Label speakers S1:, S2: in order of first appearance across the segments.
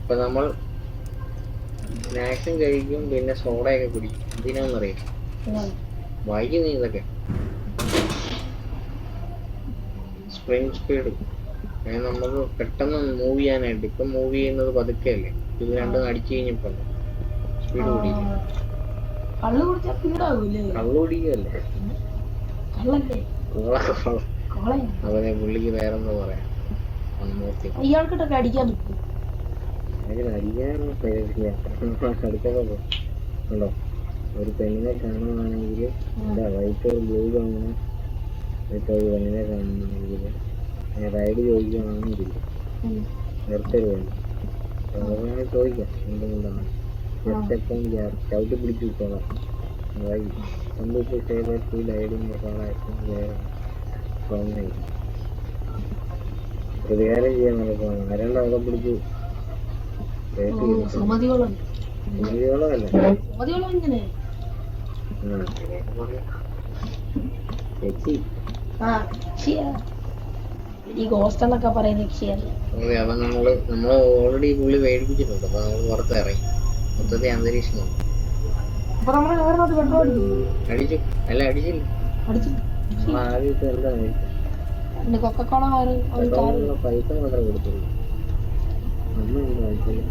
S1: ഇപ്പൊ നമ്മൾ സ്നാക്സും കഴിക്കും, പിന്നെ സോഡയൊക്കെ കുടിക്കും. എന്തിനാന്നറിയാം? വൈകി നീ ഇതൊക്കെ സ്പ്രിങ് സ്പീഡ് നമുക്ക് പെട്ടെന്ന് മൂവ് ചെയ്യാനായിട്ട്. ഇപ്പൊ മൂവ് ചെയ്യുന്നത് പതുക്കെയല്ലേ, ഇത് രണ്ടും അടിച്ചു കഴിഞ്ഞപ്പോ സ്പീഡ് കൂടിയില്ലേ? കള്ളു കുടിക്കല്ലേ? അവനെ പുള്ളിക്ക് വേറെന്തോ പറയാം.
S2: ഇയാൾക്കിട്ടൊക്കെ അടിക്കാൻ പറ്റും.
S1: ഉണ്ടോ ഒരു പെണ്ണിനെ കാണുവാണെങ്കിൽ എന്താ വൈറ്റ് ഒരു ബ്ലൂ കാണുന്ന ഒരു പെണ്ണിനെ കാണുവാണെങ്കിൽ റൈഡ് ചോദിക്കുകയാണെങ്കിൽ നേരത്തെ വേണം ചോദിക്കാം. എന്തുകൊണ്ടാണ് ചവിട്ടി പിടിച്ച് വിട്ടോളാം. കമ്പ്യൂട്ടർ സേവത്തിൽ ലൈഡിങ് പ്രതികാരം ചെയ്യാൻ നടക്കുകയാണ്. ആരാണ്ട് അവിടെ പിടിച്ച് നമ്മള് ഓൾറെഡി പുള്ളി പേടിപ്പിച്ചിട്ടുണ്ട്. അപ്പൊ നമ്മള് പുറത്ത് ഇറങ്ങി മൊത്തത്തിൽ അന്തരീക്ഷം അടിച്ചു. അല്ല അടിച്ചില്ല. ആദ്യത്തെ എന്താ പൈസ മാത്രം കൊടുത്തുള്ളൂ. അമ്മ എന്താ വായിച്ചത്?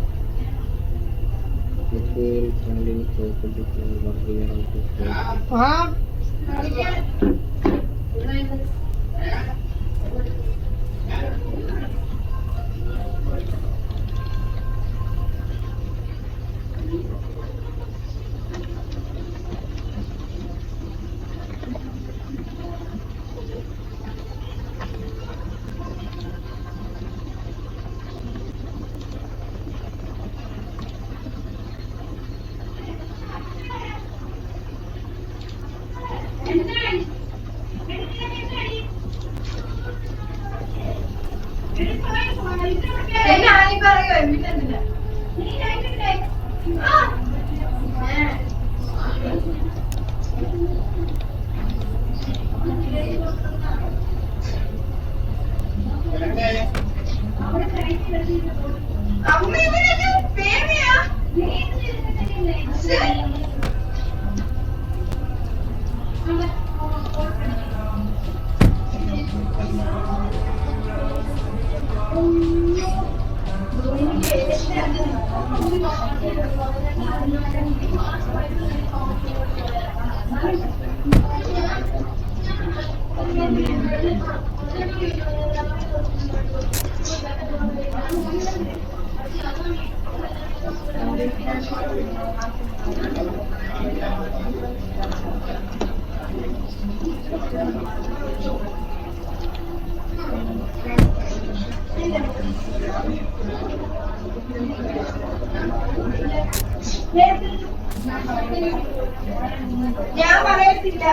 S2: ഞാൻ പറയത്തില്ല.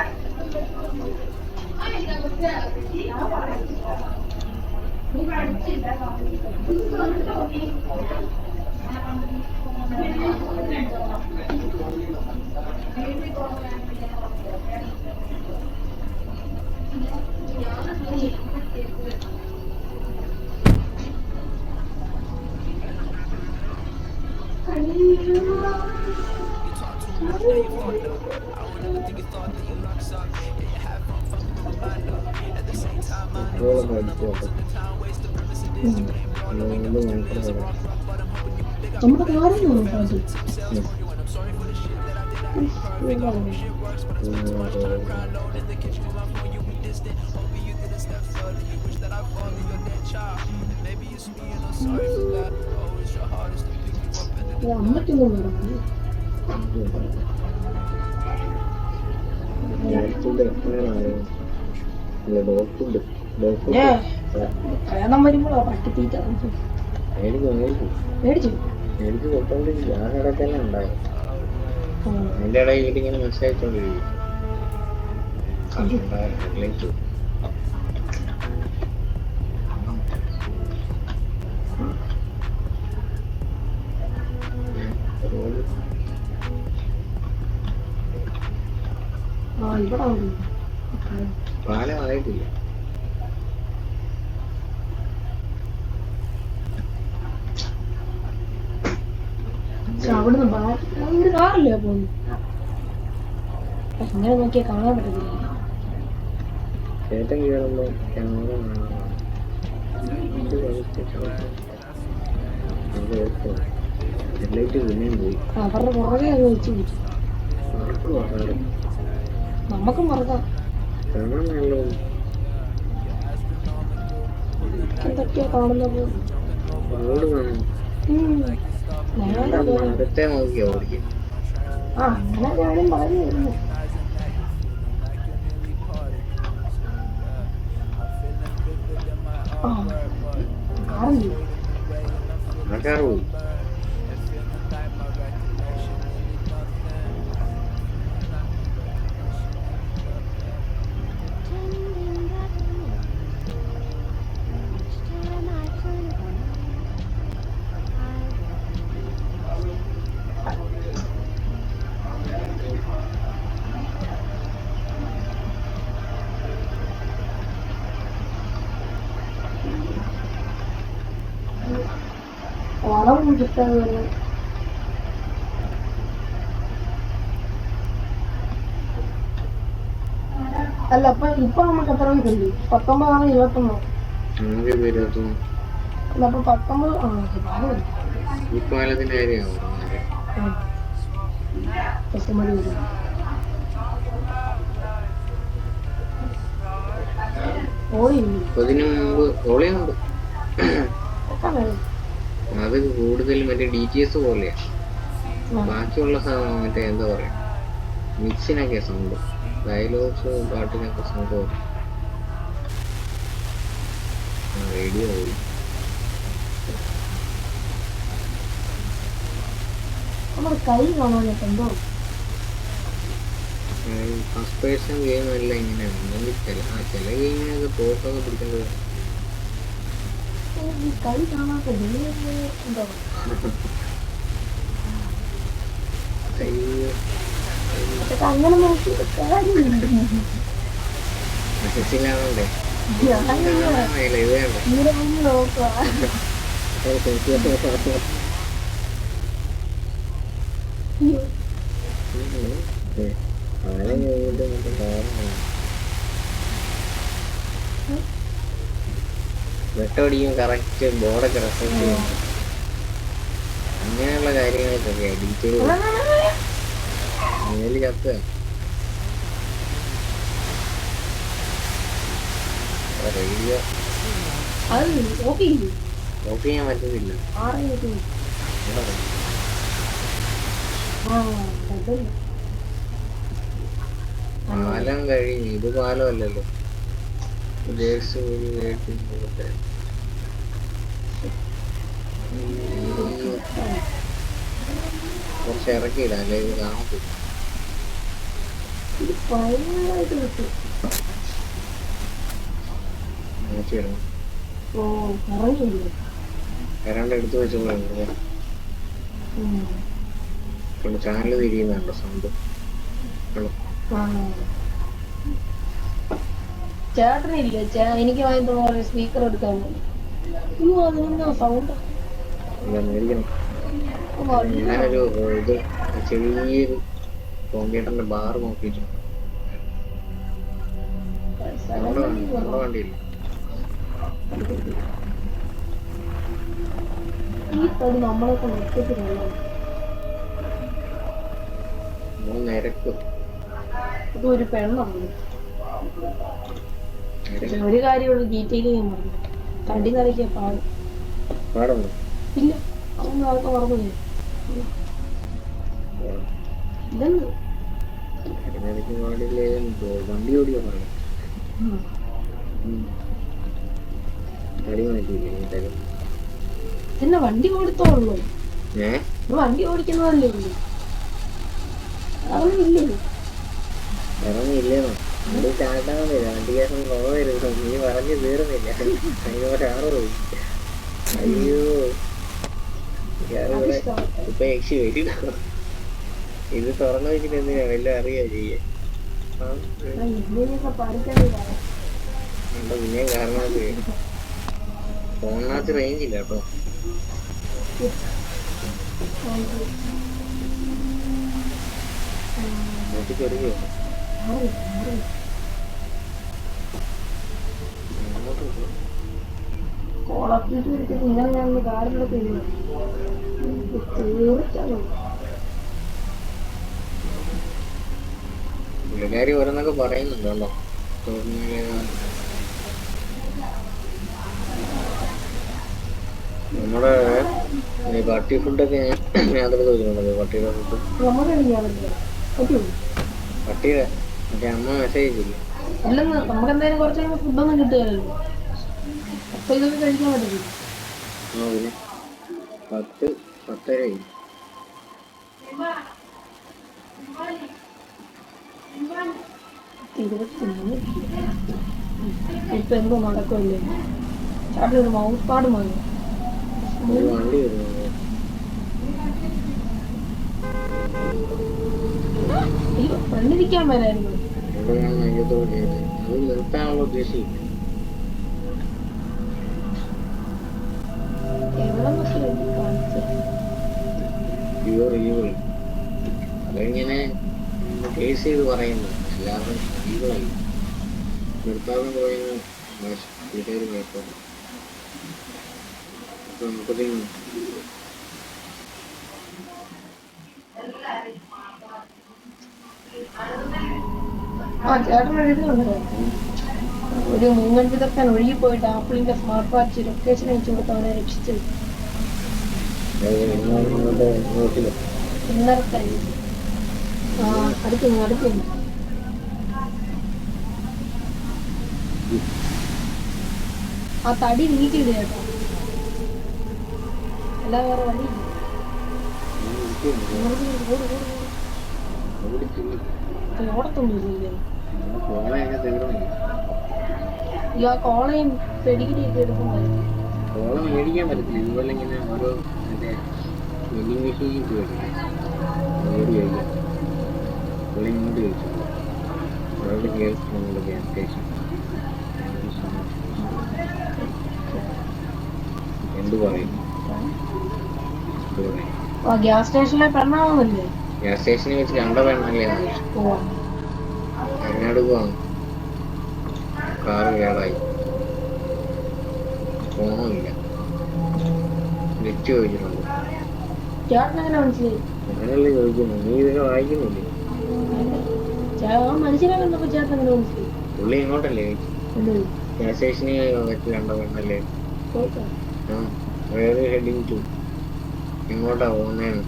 S2: നമ്മുടെ കാര്യം അമ്മയ്ക്കൊന്നും വേണം വരുമ്പോഴോ പട്ടിത്തീറ്റ മേടിച്ചു
S1: കൊടുത്തോണ്ടിരിക്കും. ആ ഇടയ്ക്കന്നെ ഉണ്ടാകും. അതിന്റെ ഇടയിൽ ഇതിങ്ങനെ മെസ്സേജ് അയച്ചോണ്ടിരിക്കും. പാലമായിട്ടില്ല.
S2: അവിടുന്ന് ഒരു കാറില്ലേ പോന്നു. ഇങ്ങനെ നോക്കിയാൽ കാണാൻ പറ്റത്തില്ല.
S1: ചേട്ടൻ കയറുമ്പോ ക്യാമറ ഹെഡ്ലൈറ്റ് പിന്നെയും പോയി.
S2: അവരുടെ പുറകെ അങ്ങ് വെച്ച് പിടിച്ചു. നമുക്കും മറക്കാം.
S1: കാണാൻ നല്ലത്
S2: എന്തൊക്കെയാ കാണുന്നത്.
S1: റോഡ് കാണും. മരത്തെ നോക്കിയാ ഓടിക്കും.
S2: ആ അങ്ങനെ ഞാനും പറഞ്ഞു വരുന്നു. ആ കാറില്ല.
S1: ആ കാറ് പോയി.
S2: വളം കിട്ടാതെ അല്ല ഇപ്പൊ നമുക്ക് എത്ര വയസ്സുണ്ട്? 19 21. അല്ല അപ്പൊ 19
S1: ഈ പാലത്തിന്റെ കാര്യമാണോ? അതിനു മുമ്പ് ഓളിയുണ്ട്. അത് കൂടുതൽ മറ്റേ DTS പോലെയാ. ബാക്കിയുള്ള മറ്റേ എന്താ പറയാ മിക്സിനൊക്കെ സൗണ്ട്, ഡയലോഗ്സ് പാട്ടിനൊക്കെ സൗണ്ട് റേഡിയോ പോയി.
S2: കൈ കാണാനോ
S1: ഫസ്റ്റ് പേഴ്സൺ ഗെയിം അല്ല ഇങ്ങനെയാണ്. ചില ഗെയിമിനൊക്കെ തോക്കൊക്കെ പിടിക്കേണ്ടത്.
S2: കൈ കാണാത്ത അങ്ങനെ നോക്കിയിട്ട് കാര്യമില്ല.
S1: മനസ്സിലാവണ്ടേ? വെട്ടോടിയും കറക്റ്റ് ബോർഡൊക്കെ റെഫർ ചെയ്യും. അങ്ങനെയുള്ള കാര്യങ്ങളൊക്കെ ഡീറ്റെയിൽ മേല് ചത്ത് റേഡിയോ ഓഫ് ചെയ്യാൻ പറ്റുന്നില്ല. പാലം കഴിഞ്ഞു. ഇത് പാലമല്ലല്ലോ. കുറച്ച് ഇറക്കിയിടല്ലേ ഇത് കാണത്തില്ല. കരണ്ട് എടുത്തു വെച്ചോളൂ. Channel തിരിയുന്നുണ്ടോ sound?
S2: ചേട്ടനില്ല, എനിക്ക് വാങ്ങി സ്പീക്കർ എടുക്കാൻ സൗണ്ട്.
S1: മേടിക്കണം. ഞാനൊരു ഇത് ചെറിയൊരു കോമ്പ്യൂട്ടറിന്റെ ബാർ നോക്കിയിട്ട് വണ്ടിയില്ല.
S2: ഈ തടി നമ്മളൊക്കെ നിർത്തിട്ടില്ല.
S1: നിരക്കും
S2: ഇതൊരു പെണ്ണുണ്ട്. ഒരു കാര്യമുള്ള ഡീറ്റെയിൽ ഞാൻ പറഞ്ഞു. തടി നിറയ്ക്കിയ
S1: പാടുണ്ടോ?
S2: ഇല്ല, അതൊന്നും ആർക്കും മറന്നു ഇല്ലെന്ന്.
S1: വണ്ടി ഓടിയോ പാടും. തടി മാറ്റിയില്ലേ?
S2: പിന്നെ വണ്ടി ഓടിത്തോളൂ. വണ്ടി ഓടിക്കുന്നതല്ലേ ഉള്ളൂ. അതൊന്നും ഇല്ലേ?
S1: ഇറങ്ങിയില്ലേന്നോ? വണ്ടി സ്റ്റാർട്ടാവുന്നില്ല. വണ്ടി കേസം കുറവായിരുന്നു. നീ പറഞ്ഞു തീർന്നില്ല. അതിനോട് ആറ് പോയി. അയ്യോ ഇപ്പൊ യക്ഷി വരും. ഇത് തുറന്നു വെച്ചിട്ട് എന്തിനാ വല്ലതും അറിയാ ചെയ്യേ? പിന്നെ കാരണത്ത് ഫോണിനകത്ത് റേഞ്ച് ഇല്ല കേട്ടോ. വീട്ടിൽ കയറിയോ? അങ്ങോട്ട് പോ.
S2: കോളാക്കിട്ട് ഇങ്ങനെ ഞാൻ കാറിലൂടെ തീരുമാനം തീർച്ചയായും
S1: പുള്ളിക്കാരി ഓരോന്നൊക്കെ പറയുന്നുണ്ടല്ലോ. നമ്മുടെ ഈ പട്ടി ഫുഡൊക്കെ ഞാൻ ചോദിച്ചിട്ടുണ്ടല്ലോ. പട്ടിയുടെ ഫുഡ്
S2: നമ്മുടെ പറ്റുമോ?
S1: പട്ടിയുടെ മറ്റേ അമ്മ മെസ്സേജ് ചെയ്തില്ലേ?
S2: അല്ലെന്ന് നമുക്ക് എന്തായാലും കുറച്ച് കഴിയുമ്പോൾ ഫുഡൊന്നും കിട്ടുകയല്ലോ. അപ്പൊ ഇതൊക്കെ കഴിക്കാൻ പറ്റില്ല.
S1: ആ പിന്നെ 10-10:30
S2: ഇപ്പൊ എന്തോ നടക്കുമല്ലേ. ചാട്ടിൽ ഒരു മൗസ് പാഡ് മതി.
S1: ഒരു വണ്ടി വരുന്നു.
S2: ഫ്രണ്ടിരിക്കാൻ വരായിരുന്നു.
S1: ഇവിടെ ഞാൻ നെയ്യത്തോട് ചെയ്തത് അത് നിർത്താനുള്ള ഉദ്ദേശിച്ചില്ല. അതിങ്ങനെ കേസ് ചെയ്ത് പറയുന്നു. എല്ലാവരും ഈകളായി നിർത്താതെ പറയുന്നു. വീട്ടുകാർ കേട്ടോ. അപ്പൊ നമുക്ക്
S2: ചേട്ടൻ എഴുതുന്നുണ്ട്. ഒരു മൂങ്ങൻ വിതക്കാൻ ഒഴുകിപ്പോയിട്ട് ആപ്പിളിന്റെ സ്മാർട്ട് വാച്ച് ലൊക്കേഷൻ അയച്ചു കൊടുത്ത് അവനെ രക്ഷിച്ചത്. ഇന്നത്തെ അടുത്ത് ആ തടി നീക്കിയിടുക കേട്ടോ. എല്ലാ വേറെ വഴി ഓടത്തൊന്നുമില്ലേ. ഈ ആ കോളയും പെടികിരിയൊക്കെ എടുക്കുമ്പോഴേ
S1: കോളം മേടിക്കാൻ പറ്റത്തില്ല. ഇതുപോലെ ഇങ്ങനെ ഓരോ മറ്റേ വെല്ലിംഗ് മെഷീൻ മേടി കഴിക്കാം. പുള്ളി ഇങ്ങോട്ട് കഴിച്ചു. അവിടെ കേൾക്കുന്നുണ്ട് ഗ്യാസ് സ്റ്റേഷൻ. എന്ത് പറയും?
S2: ഗ്യാസ് സ്റ്റേഷനിലെ പെണ്ണാവുന്നില്ലേ?
S1: ഗ്യാസ് സ്റ്റേഷനിൽ വെച്ച് കണ്ട പെണ്ണല്ലേ? അതിനോട് പോവാണ്. കാറ് കേടായി, ഫോണുമില്ല. നെറ്റ് ചോദിച്ചിട്ടുണ്ട്. അങ്ങനെയല്ലേ ചോദിക്കുന്നു. നീ ഇതൊക്കെ വായിക്കുന്നില്ലേ? പുള്ളി ഇങ്ങോട്ടല്ലേ ഗ്യാസ് സ്റ്റേഷനിൽ വെച്ച് കണ്ട പെണ്ണല്ലേ? ആ വേറെ ഹെഡിങ് ടു എങ്ങോട്ടാ പോകുന്നേന്ന്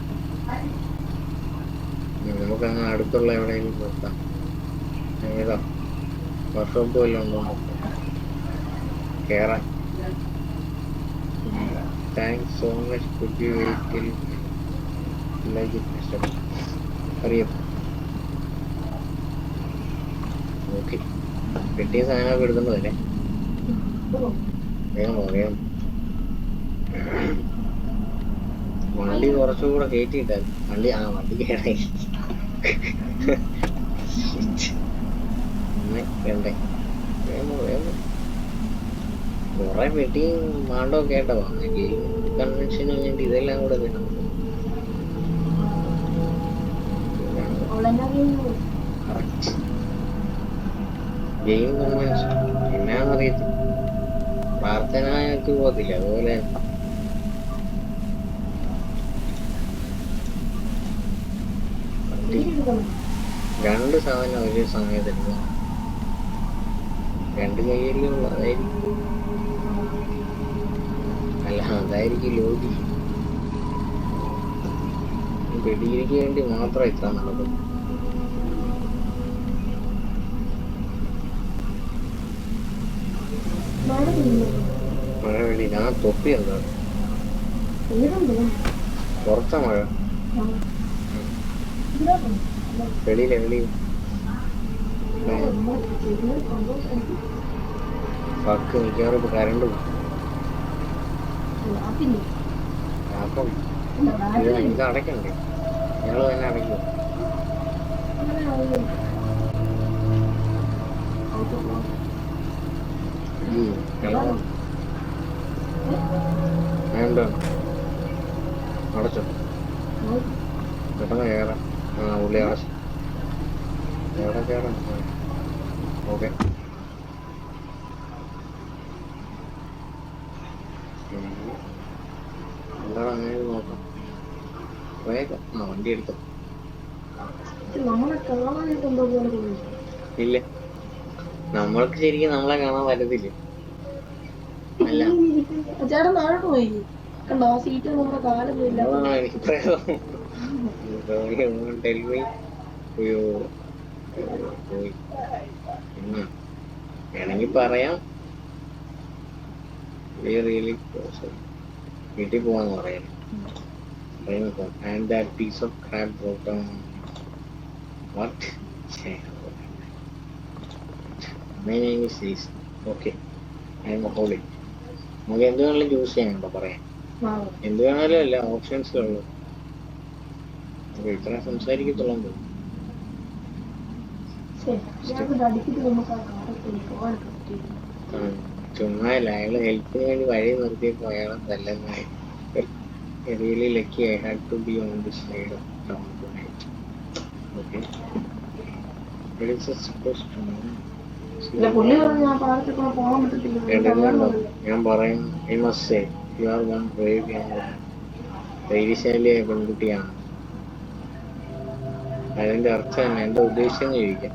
S1: നമുക്ക് അങ്ങ് അടുത്തുള്ള എവിടെയെങ്കിലും നിർത്താം. ഏതാ വർക്ക്ഷോപ്പ് വല്ലതും ഉണ്ടോ കേറാൻ? Thanks so much. Could you wait like it mister അറിയാം. ഓക്കെ, കിട്ടിയ സാധനമൊക്കെ എടുക്കേണ്ടതല്ലേ? വേഗം വേഗം. വണ്ടി കുറച്ചുകൂടെ കയറ്റിയിട്ടാൽ വണ്ടി കേടായി വേണ്ടേ? വേഗം വേഗം. കുറെ പെട്ടിയും മാണ്ടവും കേട്ടോ. ഗെയിം കൺവെൻഷന് വേണ്ടി ഇതെല്ലാം കൂടെ വേണം. ഗെയിം കൺവെൻഷൻ എന്നാന്നറിയത്തില്ല. പ്രാർത്ഥനയ്ക്ക് പോകത്തില്ല. അതുപോലെ 2 സാധനം ഒരു സമയത്ത് 2 കയ്യിലുള്ള അതായിരിക്കും. അല്ല, അതായിരിക്കും ലോബി. ഡിഗ്രിക്ക് വേണ്ടി മാത്രം ഇത്ര നടക്കും. മഴ വേണ്ടി ഞാൻ തൊപ്പി എന്താ പുറത്ത മഴ വെളിയിലെ പക്ക് മിക്കവാറും ഇപ്പൊ കരണ്ട് അപ്പം ഇത് അടയ്ക്കണ്ടേ? ഞങ്ങള് തന്നെ അടയ്ക്കും. വേണ്ട അടച്ചോ. പെട്ടെന്ന് കയറാം. ആ പുള്ളി എവിടെ കയറാം? ഓക്കെ എന്താണ് അങ്ങനെ നോക്കാം. വേഗം വണ്ടി എടുത്തു.
S2: നമ്മളെ കാണാനായിട്ട് എന്തോ പോലെ തോന്നി.
S1: ഇല്ല, നമ്മൾക്ക് ശരിക്കും നമ്മളെ കാണാൻ പറ്റത്തില്ല. അല്ല
S2: ചേട്ടൻ താഴോട്ട് പോയി കണ്ടോ, ആ സീറ്റ് നമ്മുടെ കാലം പോയില്ല.
S1: എനിക്ക് പറയാം പോയി. വേണമെങ്കിൽ പറയാം, വീട്ടിൽ പോവാന്ന് പറയാം. And that piece of crap broke down. What? My name is Jason. Okay, I am a holic. നമുക്ക് എന്ത് വേണമെങ്കിലും ചൂസ് ചെയ്യാനുണ്ടോ പറയാം? എന്ത് വേണമല്ലോ, അല്ല ഓപ്ഷൻസിലുള്ളൂ. ഇത്ര സംസാരിക്കത്തുള്ളൂ തോന്നുന്നു. ചുമ്മാ അല്ല, അയാള് ഹെൽപ്പിന് വേണ്ടി വഴി നിർത്തിയപ്പോ അയാളെ തല്ലെന്നായി. Really lucky I had to be on this side of town tonight. Okay. What is it supposed to mean? ഞാൻ പറയുന്നു, I must say, you are one brave young woman. ധൈര്യശാലിയായ പെൺകുട്ടിയാണ്. അതിന്റെ അർത്ഥം തന്നെ എന്താ ഉദ്ദേശിച്ചെന്ന് ചോദിക്കാം.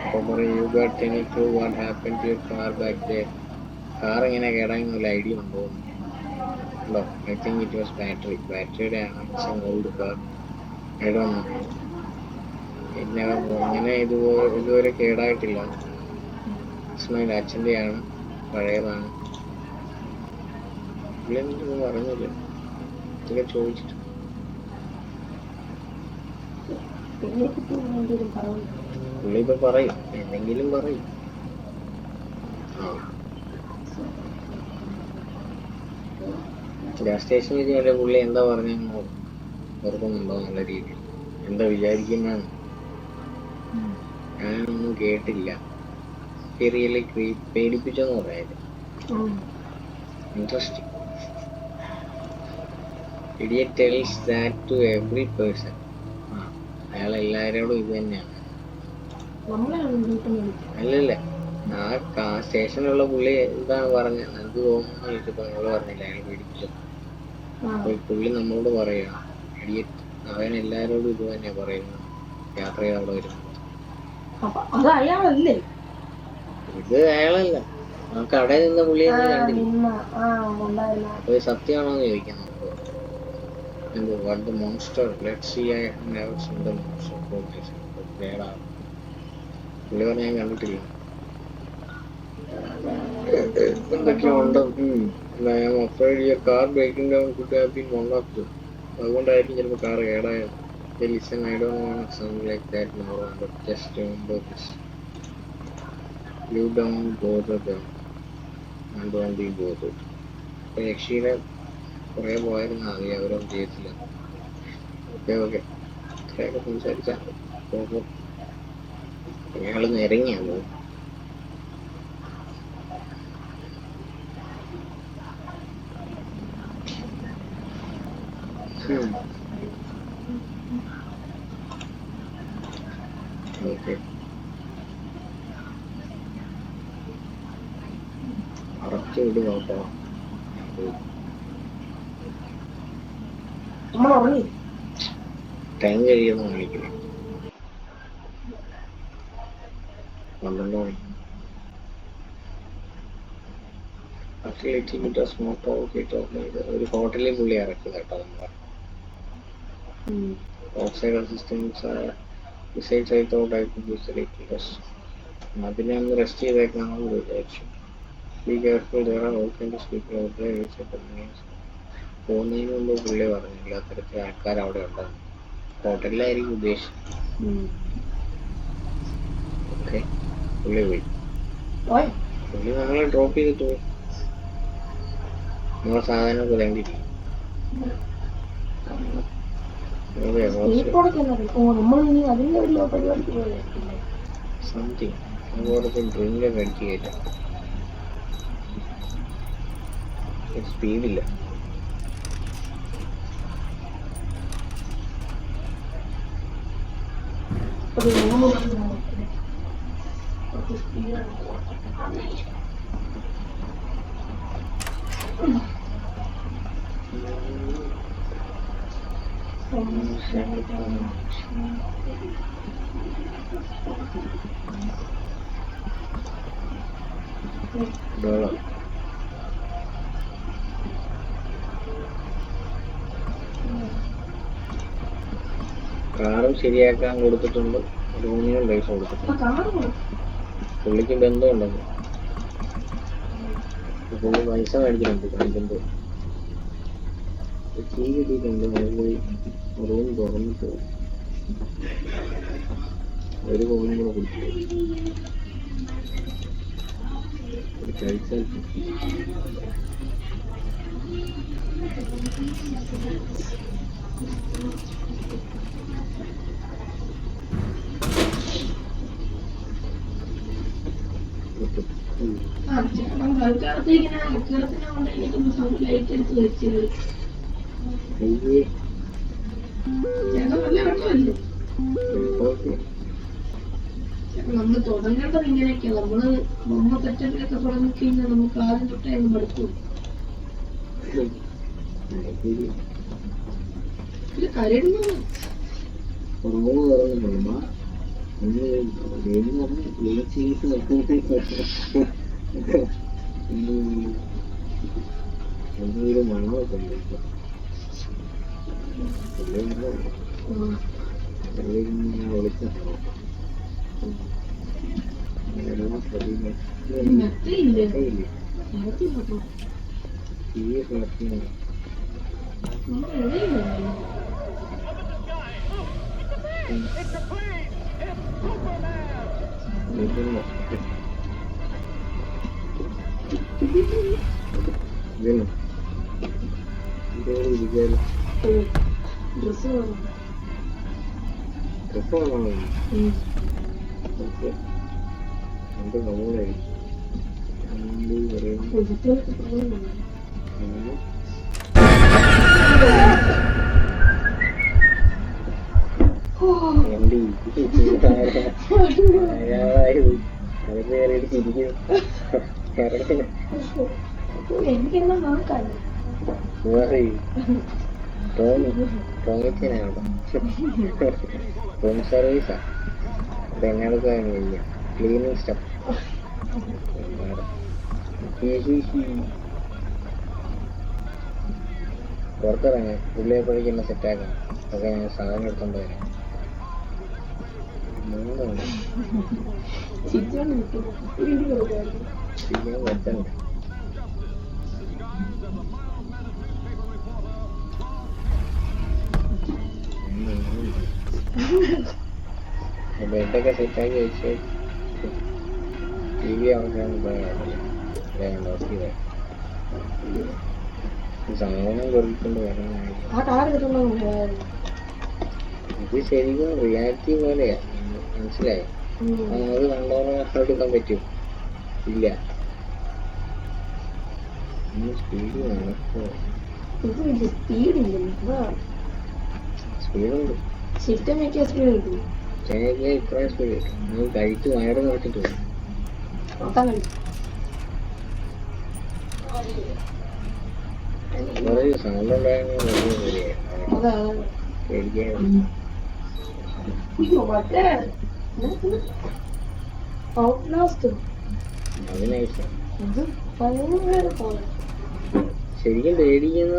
S1: അപ്പൊ പറയും, you got any clue what happened to your car back there? Car എങ്ങനെ കേടായെന്നുള്ള ഐഡിയ ഉണ്ടോ? I think it was ബാറ്ററിയുടെ ആണ്. It's an old car. I don't know. ഇങ്ങനെ ഇതുവരെ കേടായിട്ടില്ല. ഇസ്മായിൽ അച്ഛൻ്റെ ആണ്, പഴയതാണ്. പുള്ളിയൊന്നും പറഞ്ഞില്ല, ഇതൊക്കെ ചോദിച്ചിട്ട്. പുള്ളി ഇപ്പൊ പറയും, എന്തെങ്കിലും പറയും. ഗ്യാസ് സ്റ്റേഷനിൽ എൻ്റെ പുള്ളി എന്താ പറഞ്ഞെന്ന് ഓർക്കുന്നുണ്ടോ? നല്ല രീതിയിൽ എന്താ വിചാരിക്കുന്നതെന്ന് ഞാനൊന്നും കേട്ടില്ല. ചെറിയ പേടിപ്പിച്ചെന്ന് പറയാല്ലേ. Interesting. Idiot tells that to every person. അയാൾ എല്ലാവരോടും ഇത് തന്നെയാണ്. അല്ലല്ല, ആ സ്റ്റേഷനിലുള്ള പുള്ളി എന്താണ് പറഞ്ഞത്, എന്ത് തോന്നുന്നു ചോദിച്ചപ്പോ നമ്മള് പറഞ്ഞില്ല അയാൾ പേടിപ്പിച്ചു. പുള്ളി നമ്മളോട് പറയാ, ഇഡിയറ്റ്, അവൻ എല്ലാരോടും ഇത് തന്നെയാ പറയുന്നത് യാത്ര ചെയ്ത് അവിടെ വരുന്നത്. ഇത് അയാളല്ല, ആ കടയിൽ നിന്ന് പുള്ളിയൊന്നും കണ്ടില്ല. അപ്പൊ സത്യമാണോന്ന് ചോദിക്കാം നമുക്ക്. What the monster? Let's see. I have never seen the monster. പുള്ളി പറഞ്ഞ ഞാൻ കണ്ടിട്ടില്ല. എന്തൊക്കെയോ ഉണ്ട്. I am afraid your car breaking down could have been one of them. അതുകൊണ്ടായിരിക്കും ചിലപ്പോൾ car കേടായത്. Listen, I don't want to sound like that now, but just remember this. You don't bother them and don't be bothered. അപ്പൊ യക്ഷീനെ കുറെ പോയായിരുന്നു, അറിയാം അവരൊന്നും ചെയ്യത്തില്ല. Okay ഇത്രയൊക്കെ സംസാരിച്ചാ പോകും. അയാള് നിരങ്ങിയാ പോകും. ഓക്കെ, അറച്ചു വിട് നോക്കാം. ടൈം കഴിയുമെന്ന് കാണിക്കില്ലേ? 12 മണി. ഒരു ഹോട്ടലിൽ പുള്ളി ഇറക്കുന്നത് കേട്ടോ നമ്മളെ. Oxide assistance besides I thought I could use the latest. അതിനെ ഒന്ന് റെസ്റ്റ് ചെയ്തേക്കാണെന്ന് വിചാരിച്ചു. Be careful, there are all kinds of people out there. പോകുന്നതിന് മുമ്പ് പുള്ളി പറഞ്ഞില്ല അത്തരത്തിൽ ആൾക്കാർ അവിടെ ഉണ്ടെന്ന്. ഹോട്ടലിലായിരിക്കും ഉദ്ദേശിച്ചത്. ഓക്കെ, പുള്ളി പോയി. പുള്ളി നമ്മളെ ഡ്രോപ്പ് ചെയ്തിട്ട് പോയി. നമ്മളെ സാധനമൊക്കെ വേണ്ടിയില്ല. സംതിങ് അങ്ങോട്ട് ഡ്രിങ്ക് അടിക്കുകയില്ല, സ്പീഡില്ല.
S2: ഒരു 3 മണി കുറച്ച് സ്പീഡാണ്.
S1: ഡോളർ കാറും ശരിയാക്കാൻ കൊടുത്തിട്ടുണ്ട്, റൂമിനും പൈസ കൊടുത്തിട്ടുണ്ട്. പുള്ളിക്ക് ബന്ധമുണ്ടെന്ന്, പുള്ളി പൈസ മേടിക്കുന്നുണ്ട്. കണ്ടിട്ടുണ്ട്, കീ കിട്ടിയിട്ടുണ്ട്. പോയി റൂം തുറന്നിട്ട് ഒരു കോണിയും കൂടെ കുടിച്ചു കഴിച്ചാൽ
S2: നമ്മള് തുടങ്ങേണ്ടത് ഇങ്ങനെയൊക്കെയാ. നമ്മള് ബൊമ്മ സെറ്റപ്പിലൊക്കെ തുടങ്ങിക്കഴിഞ്ഞാൽ നമുക്ക് ആദ്യം തൊട്ടേ അങ്ങ് മടുക്കും. ഇത് കരടുന്നു
S1: എന്തെങ്കിലും മണമൊക്കെ ഉണ്ട്. വിളിച്ചോ
S2: ഡ്രസ് എനിക്കെല്ലാം നോക്കാം.
S1: റൂം സർവീസാ. പെണ്ണുങ്ങൾക്ക് ക്ലീനിങ് സ്റ്റഫ്. പുറത്തിറങ്ങാൻ പുള്ളിയെപ്പോഴേക്കും സെറ്റാക്കണം. അതൊക്കെ ഞാൻ സാധനം എടുത്തോണ്ട് വരാം. ചെയ്യാൻ പറ്റണ്ട. ബെഡൊക്കെ സെറ്റാക്കി വെച്ച് TV അവർക്ക് സാധനം കൊടുക്കൊണ്ട് വരണമായി. ഇത് ശരിക്കും റിയാലിറ്റി പോലെയാ, മനസ്സിലായി? അത് കണ്ടോളം എടുക്കാൻ പറ്റും? ഇല്ല. സ്പീഡ് വേണം. സ്പീഡുണ്ട്.
S2: ഇത്രയും സ്പീഡ് കിട്ടും.
S1: നമ്മൾ കഴിച്ച് വയറ് നോക്കിട്ട് പോകും. സൗണ്ട് അത് നൈസാ. ശരിക്കും പേടിക്കുന്ന